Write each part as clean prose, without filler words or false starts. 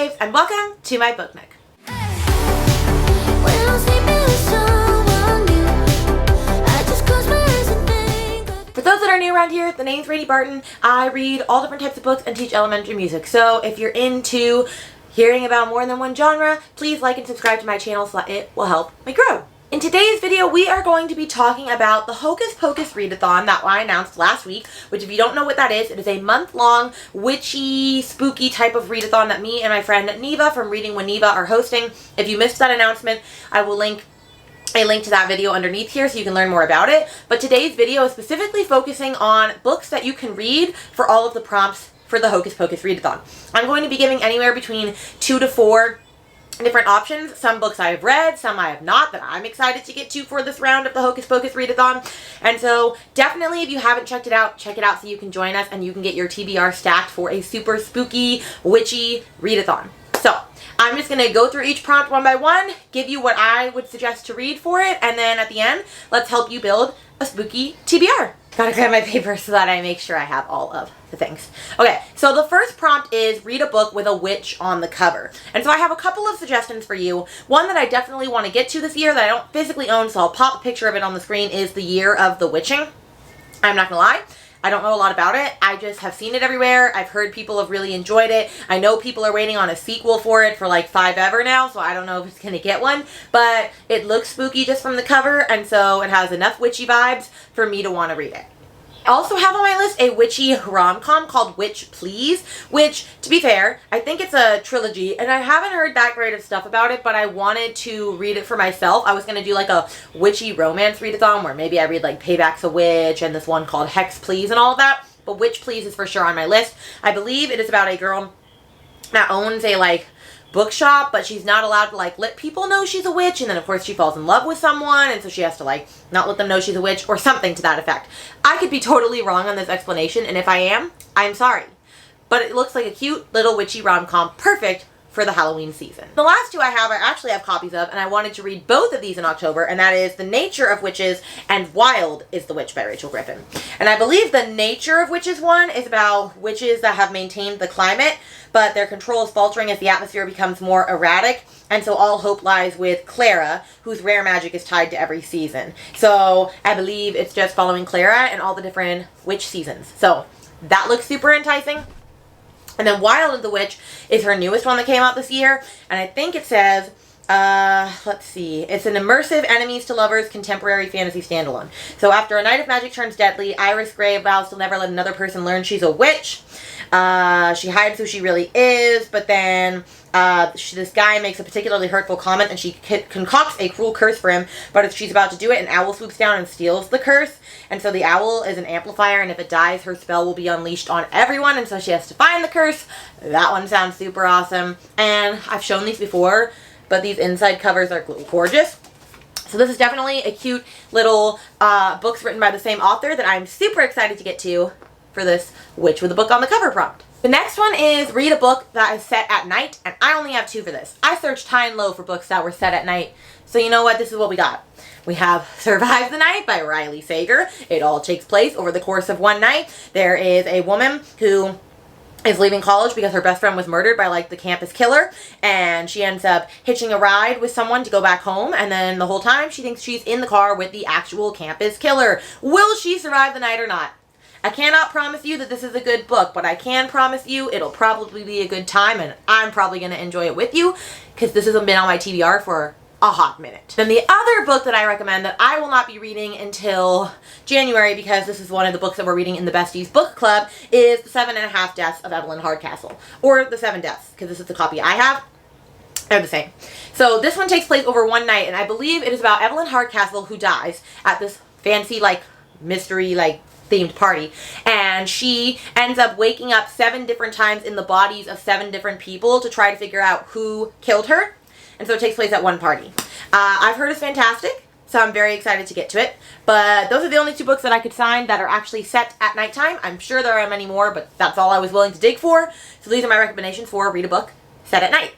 Babes, and welcome to my book nook. For those that are new around here, the name's Rady Barton. I read all different types of books and teach elementary music. So if you're into hearing about more than one genre, please like and subscribe to my channel so that it will help me grow. In today's video, we are going to be talking about the Hocus Pocus Readathon that I announced last week, which if you don't know what that is, it is a month-long, witchy, spooky type of readathon that me and my friend Neva from ReadingWheNeva are hosting. If you missed that announcement, I will link a link to that video underneath here so you can learn more about it. But today's video is specifically focusing on books that you can read for all of the prompts for the Hocus Pocus Readathon. I'm going to be giving anywhere between 2 to 4 different options. Some books I have read, some I have not, that I'm excited to get to for this round of the Hocus Pocus Readathon. And so definitely, if you haven't checked it out, check it out so you can join us and you can get your TBR stacked for a super spooky, witchy readathon. So I'm just going to go through each prompt one by one, give you what I would suggest to read for it, and then at the end, let's help you build a spooky TBR. Gotta grab my paper so that I make sure I have all of the things. Okay, so the first prompt is read a book with a witch on the cover. And so I have a couple of suggestions for you. One that I definitely want to get to this year that I don't physically own, so I'll pop a picture of it on the screen, is The Year of the Witching. I'm not gonna lie, I don't know a lot about it. I just have seen it everywhere. I've heard people have really enjoyed it. I know people are waiting on a sequel for it for like 5 ever now, so I don't know if it's gonna get one, but it looks spooky just from the cover, and so it has enough witchy vibes for me to want to read it. I also have on my list a witchy rom-com called Witch Please, which, to be fair, I think it's a trilogy, and I haven't heard that great of stuff about it, but I wanted to read it for myself. I was going to do like a witchy romance readathon where maybe I read like Payback's a Witch and this one called Hex Please and all of that, but Witch Please is for sure on my list. I believe it is about a girl that owns a like bookshop, but she's not allowed to like let people know she's a witch, and then of course she falls in love with someone, and so she has to like not let them know she's a witch or something to that effect. I could be totally wrong on this explanation, and if I am, I'm sorry. But it looks like a cute little witchy rom-com, perfect for the Halloween season. The last two I actually have copies of, and I wanted to read both of these in October, and that is The Nature of Witches and Wild is the Witch by Rachel Griffin. And I believe The Nature of Witches one is about witches that have maintained the climate, but their control is faltering as the atmosphere becomes more erratic, and so all hope lies with Clara, whose rare magic is tied to every season. So I believe it's just following Clara and all the different witch seasons. So that looks super enticing. And then Wild of the Witch is her newest one that came out this year. And I think it says, let's see, it's an immersive enemies to lovers contemporary fantasy standalone. So after a night of magic turns deadly, Iris Grey vows to never let another person learn she's a witch. She hides who she really is, but then this guy makes a particularly hurtful comment and she concocts a cruel curse for him, but if she's about to do it, an owl swoops down and steals the curse, and so the owl is an amplifier, and if it dies, her spell will be unleashed on everyone, and so she has to find the curse. That one sounds super awesome, and I've shown these before, but these inside covers are gorgeous. So this is definitely a cute little books written by the same author that I'm super excited to get to for this Witch with a Book on the Cover prompt. The next one is read a book that is set at night, and I only have 2 for this. I searched high and low for books that were set at night, so you know what, this is what we got. We have Survive the Night by Riley Sager. It all takes place over the course of one night. There is a woman who is leaving college because her best friend was murdered by like the campus killer, and she ends up hitching a ride with someone to go back home, and then the whole time she thinks she's in the car with the actual campus killer. Will she survive the night or not? I cannot promise you that this is a good book, but I can promise you it'll probably be a good time, and I'm probably going to enjoy it with you because this has been on my TBR for a hot minute. Then the other book that I recommend that I will not be reading until January, because this is one of the books that we're reading in the Besties Book Club, is The 7.5 Deaths of Evelyn Hardcastle, or The 7 Deaths, because this is the copy I have. They're the same. So this one takes place over one night, and I believe it is about Evelyn Hardcastle, who dies at this fancy like mystery like themed party, and she ends up waking up 7 different times in the bodies of 7 different people to try to figure out who killed her, and so it takes place at one party. I've heard it's fantastic, so I'm very excited to get to it, but those are the only 2 books that I could find that are actually set at nighttime. I'm sure there are many more, but that's all I was willing to dig for, so these are my recommendations for read a book set at night.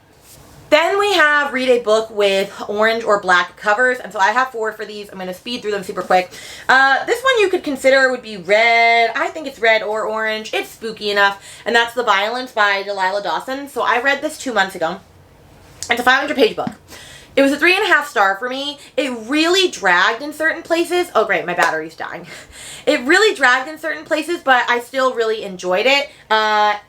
Then we have read a book with orange or black covers, and so I have 4 for these. I'm going to speed through them super quick. This one you could consider would be red. I think it's red or orange. It's spooky enough, and that's The Violence by Delilah Dawson. So I read this 2 months ago. It's a 500-page book. It was a 3.5 star for me. It really dragged in certain places. Oh great, my battery's dying. It really dragged in certain places, but I still really enjoyed it.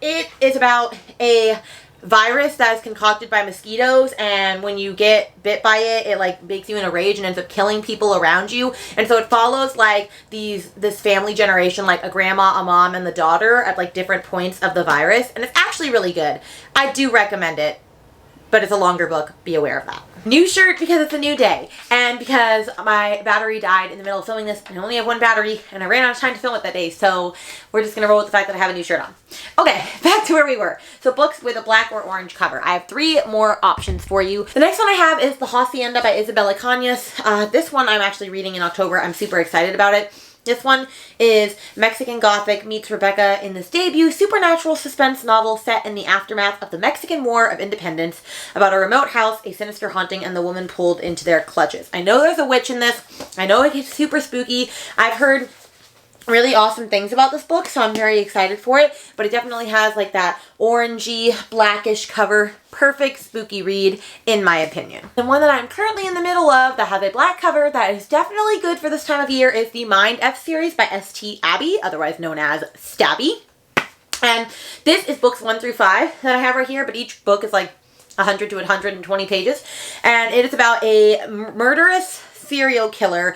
It is about a virus that is concocted by mosquitoes, and when you get bit by it, it like makes you in a rage and ends up killing people around you. And so it follows like this family generation, like a grandma, a mom, and the daughter at like different points of the virus, and it's actually really good. I do recommend it, but it's a longer book. Be aware of that. New shirt because it's a new day, and because my battery died in the middle of filming this, and I only have 1 battery, and I ran out of time to film it that day, so we're just gonna roll with the fact that I have a new shirt on. Okay, back to where we were. So books with a black or orange cover. I have 3 more options for you. The next one I have is The Hacienda by Isabella Cañas. This one I'm actually reading in October. I'm super excited about it. This one is Mexican Gothic meets Rebecca in this debut supernatural suspense novel set in the aftermath of the Mexican War of Independence about a remote house, a sinister haunting, and the woman pulled into their clutches. I know there's a witch in this. I know it gets super spooky. I've heard really awesome things about this book, so I'm very excited for it, but it definitely has like that orangey, blackish cover. Perfect spooky read, in my opinion. The one that I'm currently in the middle of that has a black cover that is definitely good for this time of year is the Mind F series by St. Abbey, otherwise known as Stabby. And this is books 1 through 5 that I have right here, but each book is like 100 to 120 pages. And it is about a murderous serial killer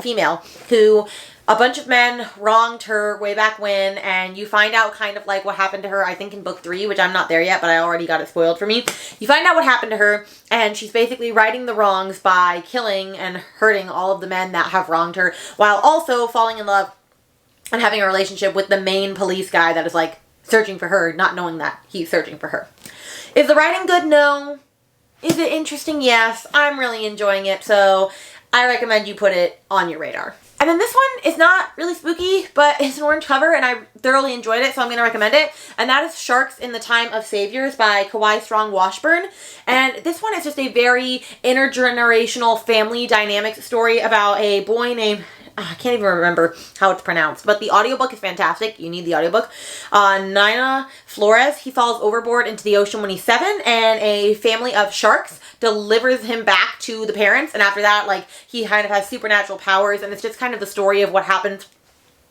female who a bunch of men wronged her way back when, and you find out kind of like what happened to her, I think in book 3, which I'm not there yet, but I already got it spoiled for me. You find out what happened to her, and she's basically righting the wrongs by killing and hurting all of the men that have wronged her, while also falling in love and having a relationship with the main police guy that is like searching for her, not knowing that he's searching for her. Is the writing good? No. Is it interesting? Yes. I'm really enjoying it, so I recommend you put it on your radar. And then this one is not really spooky, but it's an orange cover, and I thoroughly enjoyed it, so I'm going to recommend it. And that is Sharks in the Time of Saviors by Kawai Strong Washburn. And this one is just a very intergenerational family dynamics story about a boy named, I can't even remember how it's pronounced, but the audiobook is fantastic. You need the audiobook. Nina Flores, he falls overboard into the ocean when he's 7, and a family of sharks delivers him back to the parents, and after that, like, he kind of has supernatural powers, and it's just kind of the story of what happens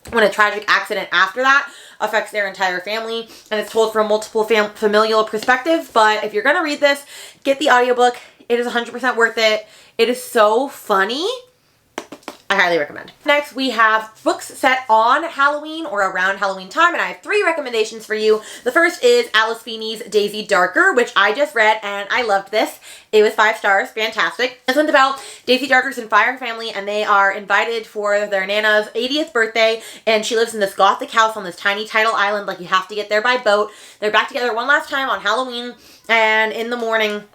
when a tragic accident after that affects their entire family, and it's told from multiple familial perspectives. But if you're gonna read this, get the audiobook. It is 100% worth it. It is so funny. I highly recommend. Next, we have books set on Halloween or around Halloween time, and I have 3 recommendations for you. The first is Alice Feeney's Daisy Darker, which I just read, and I loved this. It was 5 stars. Fantastic. This one's about Daisy Darker's entire family, and they are invited for their Nana's 80th birthday, and she lives in this gothic house on this tiny tidal island. Like, you have to get there by boat. They're back together one last time on Halloween, and in the morning,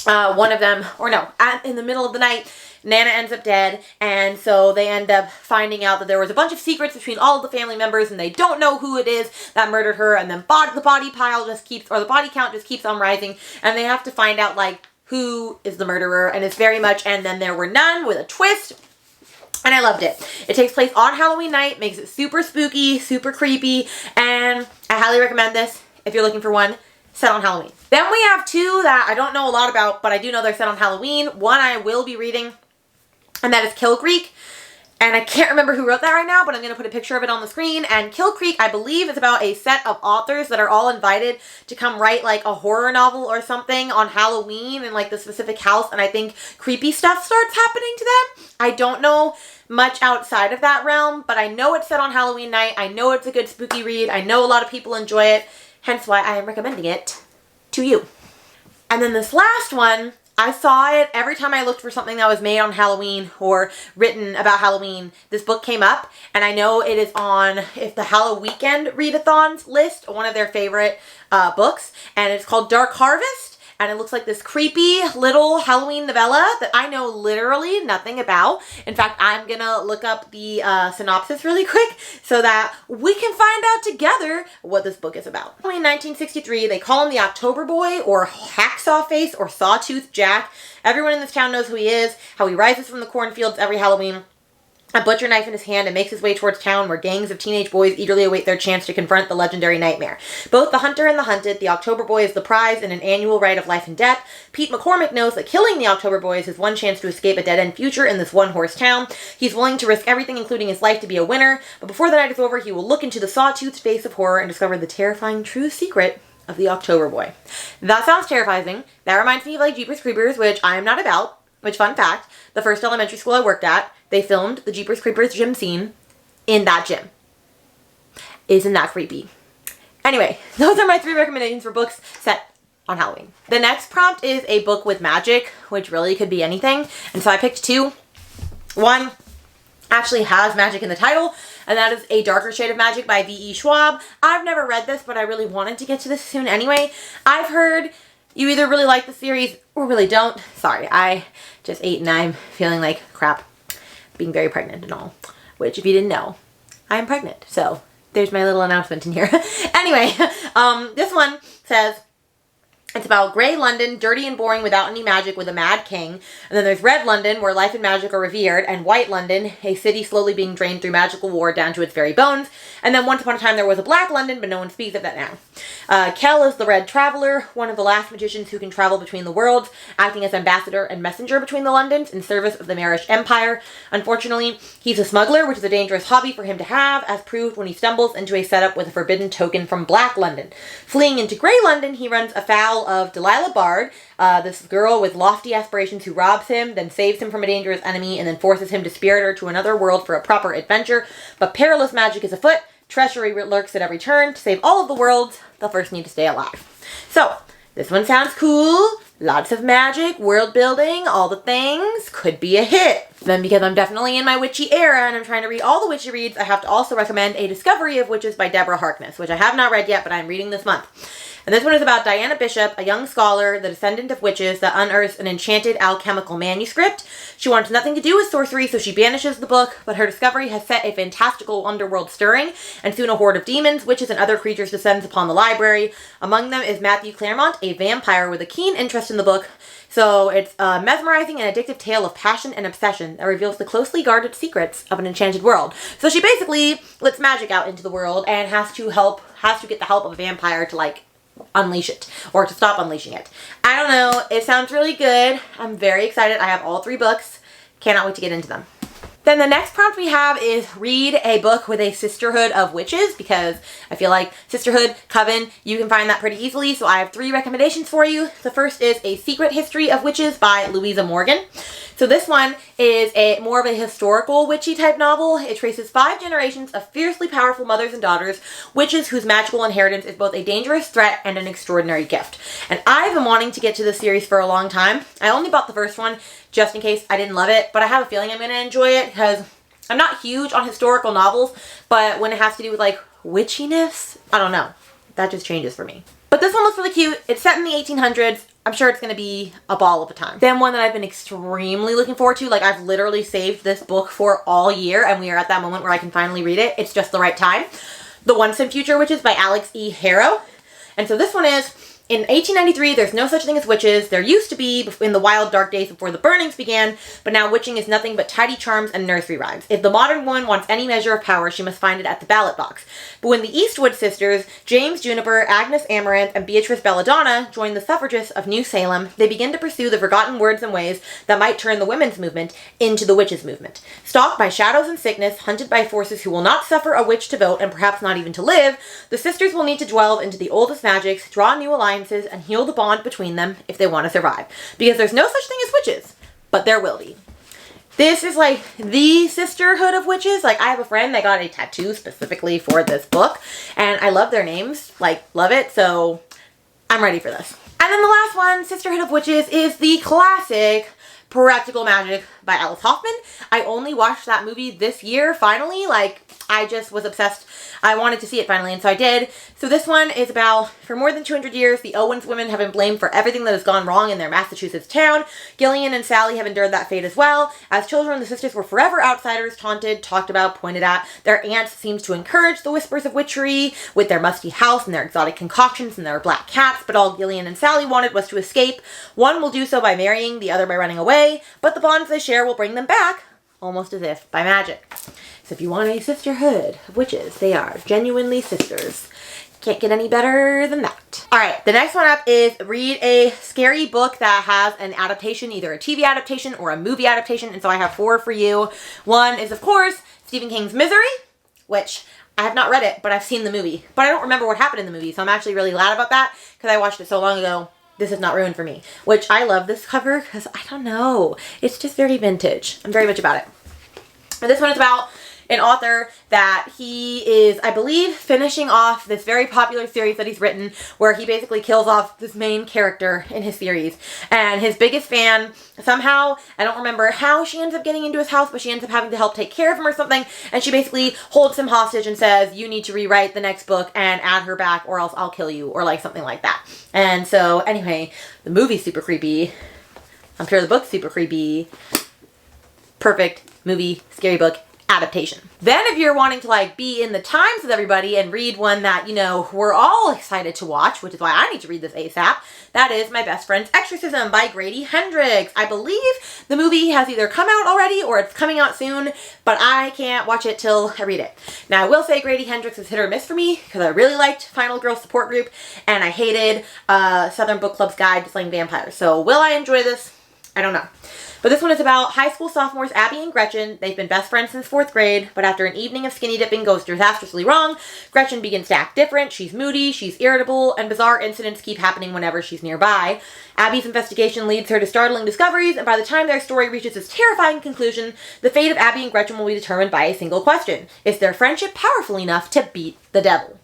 one of them, or no, in the middle of the night, Nana ends up dead, and so they end up finding out that there was a bunch of secrets between all of the family members, and they don't know who it is that murdered her, and then the body pile just keeps, or the body count just keeps on rising, and they have to find out, like, who is the murderer, and it's very much And Then There Were None with a twist, and I loved it. It takes place on Halloween night, makes it super spooky, super creepy, and I highly recommend this if you're looking for one set on Halloween. Then we have 2 that I don't know a lot about, but I do know they're set on Halloween. One I will be reading, and that is Kill Creek. And I can't remember who wrote that right now, but I'm going to put a picture of it on the screen. And Kill Creek, I believe, is about a set of authors that are all invited to come write like a horror novel or something on Halloween in like the specific house. And I think creepy stuff starts happening to them. I don't know much outside of that realm, but I know it's set on Halloween night. I know it's a good spooky read. I know a lot of people enjoy it, hence why I am recommending it to you. And then this last one, I saw it every time I looked for something that was made on Halloween or written about Halloween. This book came up, and I know it is on the Halloween Weekend Readathons list, one of their favorite books, and it's called Dark Harvest. and it looks like this creepy little Halloween novella that I know literally nothing about. In fact, I'm gonna look up the synopsis really quick so that we can find out together what this book is about. In 1963, they call him the October Boy, or Hacksaw Face, or Sawtooth Jack. Everyone in this town knows who he is, how he rises from the cornfields every Halloween, a butcher knife in his hand, and makes his way towards town where gangs of teenage boys eagerly await their chance to confront the legendary nightmare. Both the hunter and the hunted, the October Boy is the prize in an annual rite of life and death. Pete McCormick knows that killing the October Boy is his one chance to escape a dead-end future in this one-horse town. He's willing to risk everything, including his life, to be a winner, but before the night is over, he will look into the Sawtooth's face of horror and discover the terrifying true secret of the October Boy. That sounds terrifying. That reminds me of like Jeepers Creepers, which I am not about. Which, fun fact, the first elementary school I worked at, they filmed the Jeepers Creepers gym scene in that gym. Isn't that creepy? Anyway, those are my 3 recommendations for books set on Halloween. The next prompt is a book with magic, which really could be anything. And so I picked 2. One actually has magic in the title, and that is A Darker Shade of Magic by V.E. Schwab. I've never read this, but I really wanted to get to this soon anyway. I've heard you either really like the series or really don't. Sorry, I just ate and I'm feeling like crap, being very pregnant and all. Which, if you didn't know, I'm pregnant. So there's my little announcement in here. Anyway, this one says, it's about gray London, dirty and boring without any magic, with a mad king. And then there's red London, where life and magic are revered, and white London, a city slowly being drained through magical war down to its very bones. And then once upon a time there was a black London, but no one speaks of that now. Kell is the red traveler, one of the last magicians who can travel between the worlds, acting as ambassador and messenger between the Londons in service of the Marish Empire. Unfortunately, he's a smuggler, which is a dangerous hobby for him to have, as proved when he stumbles into a setup with a forbidden token from black London. Fleeing into gray London, he runs afoul of Delilah Bard, this girl with lofty aspirations who robs him, then saves him from a dangerous enemy, and then forces him to spirit her to another world for a proper adventure. But perilous magic is afoot. Treachery lurks at every turn. To save all of the worlds, they'll first need to stay alive. So, this one sounds cool. Lots of magic, world building, all the things. Could be a hit. Then, because I'm definitely in my witchy era and I'm trying to read all the witchy reads, I have to also recommend A Discovery of Witches by Deborah Harkness, which I have not read yet, but I'm reading this month. And this one is about Diana Bishop, a young scholar, the descendant of witches, that unearths an enchanted alchemical manuscript. She wants nothing to do with sorcery, so she banishes the book, but her discovery has set a fantastical underworld stirring, and soon a horde of demons, witches, and other creatures descends upon the library. Among them is Matthew Claremont, a vampire with a keen interest in the book. So it's a mesmerizing and addictive tale of passion and obsession that reveals the closely guarded secrets of an enchanted world. So she basically lets magic out into the world and has to get the help of a vampire to, like, unleash it, or to stop unleashing it. I don't know. It sounds really good. I'm very excited. I have all 3 books. Cannot wait to get into them. Then the next prompt we have is read a book with a Sisterhood of Witches, because I feel like Sisterhood, Coven, you can find that pretty easily. So I have 3 recommendations for you. The first is A Secret History of Witches by Louisa Morgan. So this one is more of a historical witchy type novel. It traces 5 generations of fiercely powerful mothers and daughters, witches whose magical inheritance is both a dangerous threat and an extraordinary gift. And I've been wanting to get to this series for a long time. I only bought the first one just in case I didn't love it, but I have a feeling I'm going to enjoy it because I'm not huge on historical novels, but when it has to do with like witchiness, I don't know. That just changes for me. But this one looks really cute. It's set in the 1800s. I'm sure it's going to be a ball of a time. Then one that I've been extremely looking forward to, like I've literally saved this book for all year, and we are at that moment where I can finally read it. It's just the right time. The Once and Future Witches by Alex E. Harrow. And so this one is, in 1893, there's no such thing as witches. There used to be in the wild, dark days before the burnings began, but now witching is nothing but tidy charms and nursery rhymes. If the modern woman wants any measure of power, she must find it at the ballot box. But when the Eastwood sisters, James Juniper, Agnes Amaranth, and Beatrice Belladonna, join the suffragists of New Salem, they begin to pursue the forgotten words and ways that might turn the women's movement into the witches' movement. Stalked by shadows and sickness, hunted by forces who will not suffer a witch to vote, and perhaps not even to live, the sisters will need to delve into the oldest magics, draw new alliances, and heal the bond between them if they want to survive. Because there's no such thing as witches, but there will be. This is like the Sisterhood of Witches. Like I have a friend that got a tattoo specifically for this book, and I love their names, like love it, so I'm ready for this. And then the last one, Sisterhood of Witches, is the classic Practical Magic by Alice Hoffman. I only watched that movie this year, finally. Like, I just was obsessed. I wanted to see it finally, and so I did. So this one is about, for more than 200 years, the Owens women have been blamed for everything that has gone wrong in their Massachusetts town. Gillian and Sally have endured that fate as well. As children, the sisters were forever outsiders, taunted, talked about, pointed at. Their aunts seemed to encourage the whispers of witchery with their musty house and their exotic concoctions and their black cats, but all Gillian and Sally wanted was to escape. One will do so by marrying, the other by running away, but the bonds they share will bring them back, almost as if by magic. So if you want a sisterhood of witches, they are genuinely sisters. Can't get any better than that. Alright, the next one up is read a scary book that has an adaptation, either a TV adaptation or a movie adaptation, and so I have 4 for you. One is, of course, Stephen King's Misery, which I have not read it, but I've seen the movie. But I don't remember what happened in the movie, so I'm actually really glad about that, because I watched it so long ago. This is not ruined for me. Which, I love this cover, because I don't know. It's just very vintage. I'm very much about it. And this one is about an author that he is, I believe, finishing off this very popular series that he's written, where he basically kills off this main character in his series. And his biggest fan, somehow, I don't remember how she ends up getting into his house, but she ends up having to help take care of him or something, and she basically holds him hostage and says, you need to rewrite the next book and add her back, or else I'll kill you, or like something like that. And so, anyway, the movie's super creepy. I'm sure the book's super creepy. Perfect movie, scary book adaptation. Then if you're wanting to like be in the times with everybody and read one that, you know, we're all excited to watch, which is why I need to read this ASAP, that is My Best Friend's Exorcism by Grady Hendrix. I believe the movie has either come out already or it's coming out soon, but I can't watch it till I read it. Now I will say Grady Hendrix is hit or miss for me, because I really liked Final Girl Support Group and I hated Southern Book Club's Guide to Slaying Vampires. So will I enjoy this? I don't know. But this one is about high school sophomores Abby and Gretchen. They've been best friends since 4th grade, but after an evening of skinny dipping goes disastrously wrong, Gretchen begins to act different, she's moody, she's irritable, and bizarre incidents keep happening whenever she's nearby. Abby's investigation leads her to startling discoveries, and by the time their story reaches its terrifying conclusion, the fate of Abby and Gretchen will be determined by a single question. Is their friendship powerful enough to beat the devil?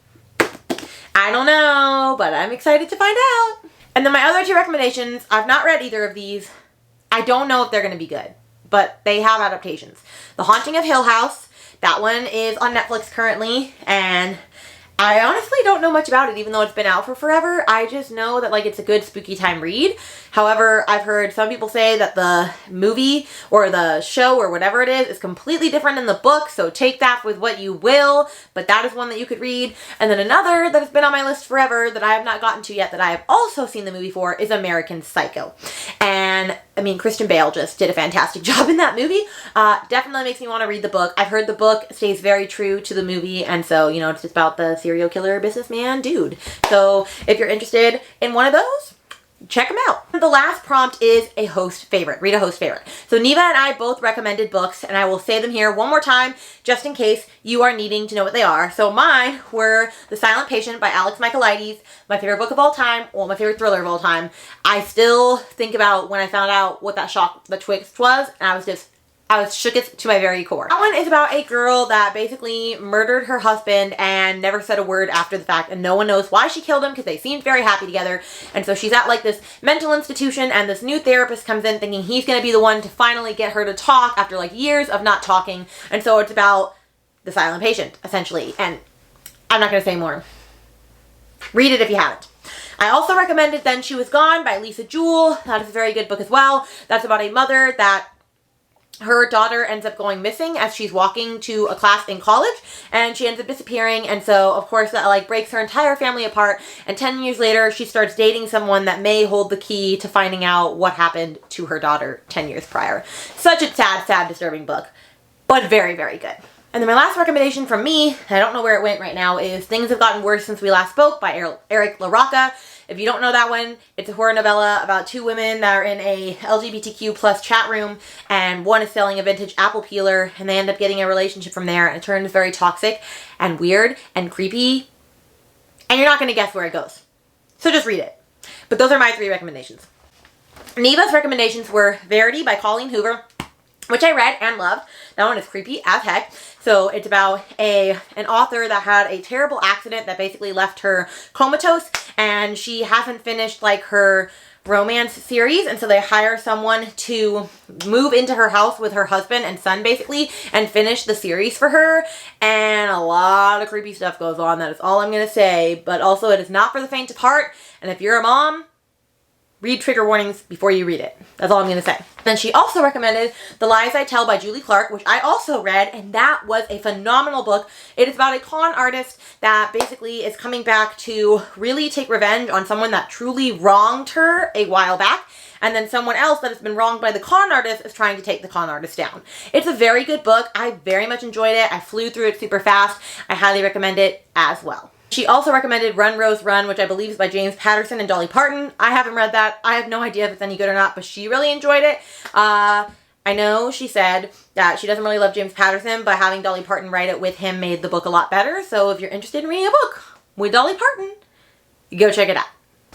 I don't know, but I'm excited to find out. And then my other 2 recommendations, I've not read either of these. I don't know if they're going to be good, but they have adaptations. The Haunting of Hill House, that one is on Netflix currently, and I honestly don't know much about it, even though it's been out for forever. I just know that, like, it's a good spooky time read. However, I've heard some people say that the movie or the show or whatever it is completely different than the book, so take that with what you will, but that is one that you could read. And then another that has been on my list forever that I have not gotten to yet that I have also seen the movie for is American Psycho. And, I mean, Christian Bale just did a fantastic job in that movie. Definitely makes me want to read the book. I've heard the book stays very true to the movie, and so, you know, it's just about the serial killer businessman dude. So if you're interested in one of those, check them out. The last prompt is a host favorite. Read a host favorite. So Neva and I both recommended books, and I will say them here one more time just in case you are needing to know what they are. So mine were The Silent Patient by Alex Michaelides, my favorite book of all time, well, my favorite thriller of all time. I still think about when I found out what the twist was, and I was shook to my very core. That one is about a girl that basically murdered her husband and never said a word after the fact, and no one knows why she killed him because they seemed very happy together. And so she's at like this mental institution, and this new therapist comes in thinking he's going to be the one to finally get her to talk after like years of not talking. And so it's about the silent patient, essentially. And I'm not going to say more. Read it if you haven't. I also recommended Then She Was Gone by Lisa Jewell. That is a very good book as well. That's about a mother that her daughter ends up going missing as she's walking to a class in college, and she ends up disappearing, and so of course that like breaks her entire family apart, and 10 years later she starts dating someone that may hold the key to finding out what happened to her daughter 10 years prior. Such a sad, disturbing book, but very, very good. And then my last recommendation from me, I don't know where it went right now, is Things Have Gotten Worse Since We Last Spoke by Eric LaRocca. If you don't know that one, it's a horror novella about 2 women that are in a LGBTQ plus chat room, and one is selling a vintage apple peeler, and they end up getting a relationship from there, and it turns very toxic and weird and creepy, and you're not going to guess where it goes. So just read it. But those are my 3 recommendations. Neva's recommendations were Verity by Colleen Hoover. which I read and loved. That one is creepy as heck. So it's about an author that had a terrible accident that basically left her comatose, and she hasn't finished like her romance series, and so they hire someone to move into her house with her husband and son basically and finish the series for her, and a lot of creepy stuff goes on. That is all I'm gonna say, but also it is not for the faint of heart, and if you're a mom, read trigger warnings before you read it. That's all I'm going to say. Then she also recommended The Lies I Tell by Julie Clark, which I also read, and that was a phenomenal book. It is about a con artist that basically is coming back to really take revenge on someone that truly wronged her a while back, and then someone else that has been wronged by the con artist is trying to take the con artist down. It's a very good book. I very much enjoyed it. I flew through it super fast. I highly recommend it as well. She also recommended Run, Rose, Run, which I believe is by James Patterson and Dolly Parton. I haven't read that. I have no idea if it's any good or not, but she really enjoyed it. I know she said that she doesn't really love James Patterson, but having Dolly Parton write it with him made the book a lot better. So if you're interested in reading a book with Dolly Parton, go check it out.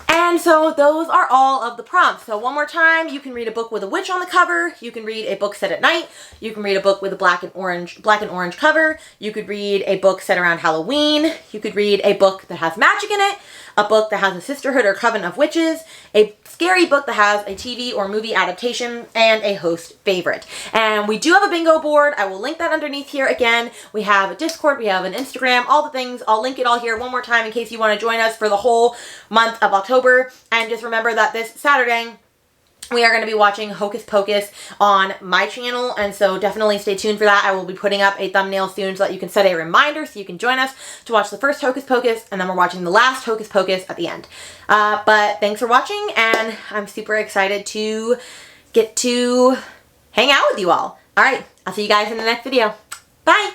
And so those are all of the prompts. So one more time, you can read a book with a witch on the cover. You can read a book set at night. You can read a book with a black and orange cover. You could read a book set around Halloween. You could read a book that has magic in it, a book that has a sisterhood or coven of witches, a scary book that has a TV or movie adaptation, and a host favorite. And we do have a bingo board. I will link that underneath here again. We have a Discord, we have an Instagram, all the things. I'll link it all here one more time in case you want to join us for the whole month of October. And just remember that this Saturday, we are going to be watching Hocus Pocus on my channel, and so definitely stay tuned for that. I will be putting up a thumbnail soon so that you can set a reminder so you can join us to watch the first Hocus Pocus, and then we're watching the last Hocus Pocus at the end. But thanks for watching, and I'm super excited to get to hang out with you all. Alright, I'll see you guys in the next video. Bye!